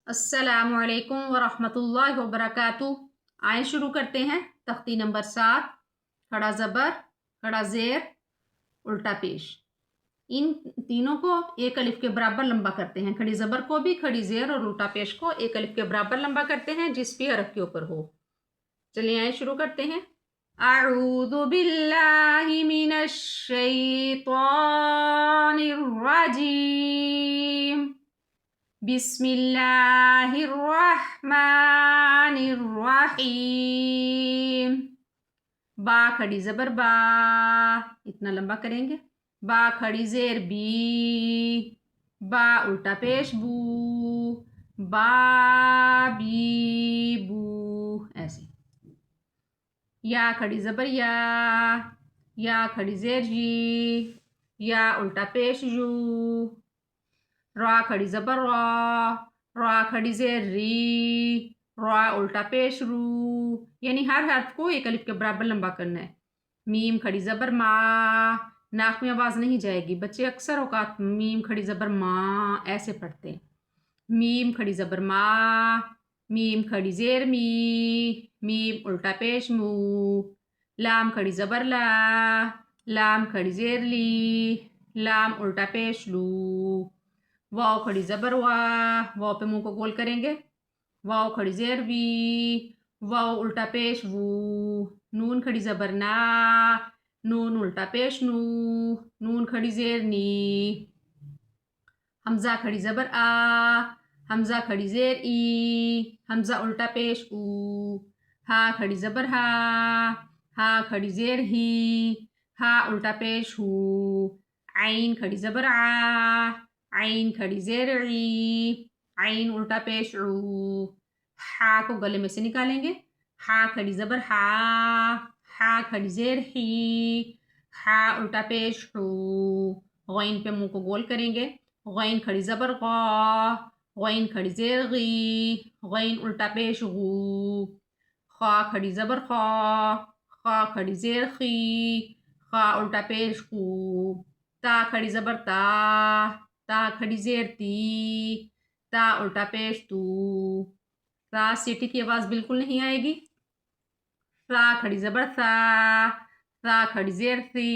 السلام علیکم ورحمۃ اللہ وبرکاتہ۔ آئیں شروع کرتے ہیں۔ تختی نمبر 7، کھڑا زبر، کھڑا زیر، الٹا پیش۔ ان تینوں کو ایک الف کے برابر لمبا کرتے ہیں۔ کھڑی زبر کو بھی، کھڑی زیر اور الٹا پیش کو ایک الف کے برابر لمبا کرتے ہیں جس بھی حرف کے اوپر ہو۔ چلیے آئیں شروع کرتے ہیں۔ اعوذ باللہ من الشیطان الرجیم، بسم اللہ الرحمن الرحیم۔ با کھڑی زبر با، اتنا لمبا کریں گے۔ با کھڑی زیر بی، با الٹا پیش بو، با بی بو، ایسے۔ یا کھڑی زبر یا کھڑی زیر جی، یا الٹا پیش یو۔ را کھڑی زبر را کھڑی زیر ری، را الٹا پیش رو، یعنی ہر حرف کو ایک الف کے برابر لمبا کرنا ہے۔ میم کھڑی زبر ما، ناک میں آواز نہیں جائے گی، بچے اکثر اوقات میم کھڑی زبر ماں ایسے پڑھتے ہیں۔ میم کھڑی زبر ما، میم کھڑی زیر می، میم الٹا پیش مو۔ لام کھڑی زبر لا، لام کھڑی زیر لی، لام الٹا پیش لو۔ واو کھڑی زبر وا، واو پہ منہ کو گول کریں گے۔ واو کھڑی زیر وی، واو الٹا پیش وو۔ نون کھڑی زبر نا، نون الٹا پیش نو، نون کھڑی زیر نی۔ حمزہ کھڑی زبر آ، حمزہ کھڑی زیر ای، حمزہ الٹا پیش او۔ ہا کھڑی زبر ہا، ہا کھڑی زیر ہی، ہا الٹا پیش ہو۔ عین کھڑی زبر آ، عین کھڑی زیر عی، عین الٹا پیش عو۔ ہا کو گلے میں سے نکالیں گے۔ ہا کھڑی زبر ہا، ہا کھڑی زیر ہی، ہا الٹا پیش ہو۔ غین پہ منہ کو گول کریں گے۔ غین کھڑی زبر غا، غین کھڑی زیر غی، غین الٹا پیش غو۔ خا کھڑی زبر خا، خا کھڑی زیر خی، خا الٹا پیش خو۔ تا کھڑی زبر تا، تا کھڑی زیر تی، تا الٹا پیش تو۔ تا سیٹی کی آواز بالکل نہیں آئے گی۔ تا کھڑی زبر تا، تا کھڑی زیر تی،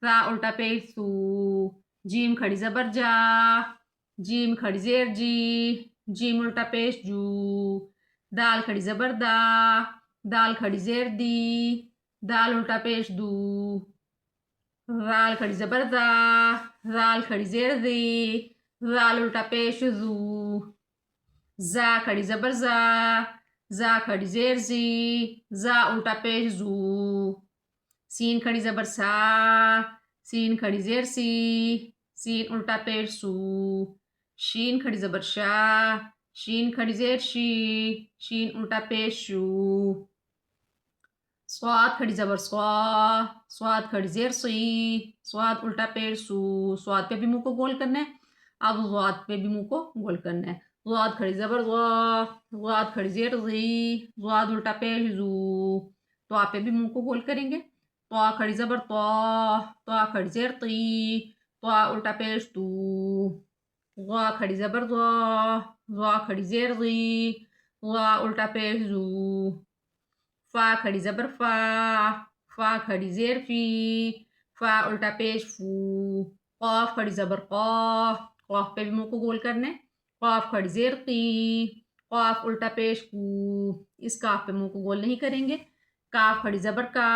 تا الٹا پیش تو۔ جیم کھڑی زبر جا، جیم کھڑی زیر جی، جیم الٹا پیش جو۔ دال کھڑی زبر دا، دال کھڑی زیر دی، دال الٹا پیش دو۔ رال کھڑی زبر دا، رال کھڑی زیر دی، رال الٹا پیش زو۔ زا کھڑی زبر زا، زا کھڑی زیر زی، زا الٹا پیش زو۔ سین کھڑی زبر سا، سین کھڑی زیر سی، سین الٹا پیش سو۔ شین کھڑی زبر شا، شین کھڑی زیر شی، شین الٹا پیش شو۔ صاد کھڑی زبر سوا، صاد کھڑی زیر سی، صاد الٹا پیش سو۔ صاد پہ بھی منہ کو گول کرنا ہے۔ اب ضاد پہ بھی منہ کو گول کرنا ہے۔ ضاد کھڑی زبر ضا، ضاد کھڑی زیر ضی، ضاد الٹا پیش زو۔ طا پہ بھی منہ کو گول کریں گے۔ طا کھڑی زبر طا، طا کھڑی زیر طی، طا الٹا پیش تو۔ غا کھڑی زبر غا، غا کھڑی زیر غی، غا الٹا پیش زو۔ فا کھڑی زبر فا، فا کھڑی زیر فی، فا الٹا پیش فو۔ قاف کھڑی زبر قا، قاف پہ بھی منہ کو گول کرنے۔ قاف کھڑی زیر قی، قاف الٹا پیش کو۔ اس کاف پہ منہ کو گول نہیں کریں گے۔ کاف کھڑی زبر کا،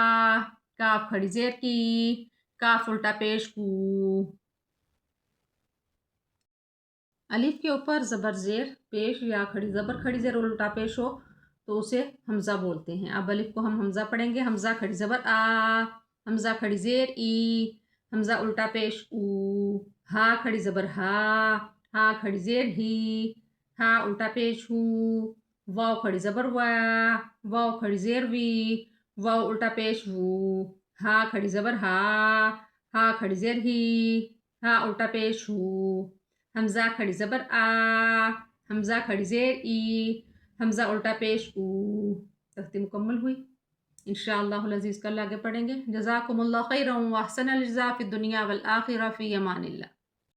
کاف کھڑی زیر کی، کاف الٹا پیش کو۔ الف کے اوپر زبر زیر پیش یا کھڑی زبر کھڑی زیر الٹا پیش ہو تو اسے حمزہ بولتے ہیں۔ اب الف کو ہم حمزہ پڑھیں گے۔ حمزہ کھڑی زبر آ، حمزہ کھڑی زیر ای، حمزہ الٹا پیش او۔ ہا کھڑی زبر ہا، ہا کھڑی زیر ہی، ہا الٹا پیش ہو۔ واو کھڑی زبر وا، واو کھڑی زیر وی، واو الٹا پیش وو۔ ہا کھڑی زبر ہا، ہا کھڑی زیر ہی، ہا الٹا پیش ہو۔ حمزہ کھڑی زبر آ، حمزہ کھڑی زیر ای، حمزہ الٹا پیش او۔ تختی مکمل ہوئی۔ انشاءاللہ العزیز کل آگے پڑھیں گے۔ جزاکم اللہ خیرا و احسن الجزاء فی الدنیا والآخرہ، فی امان اللہ۔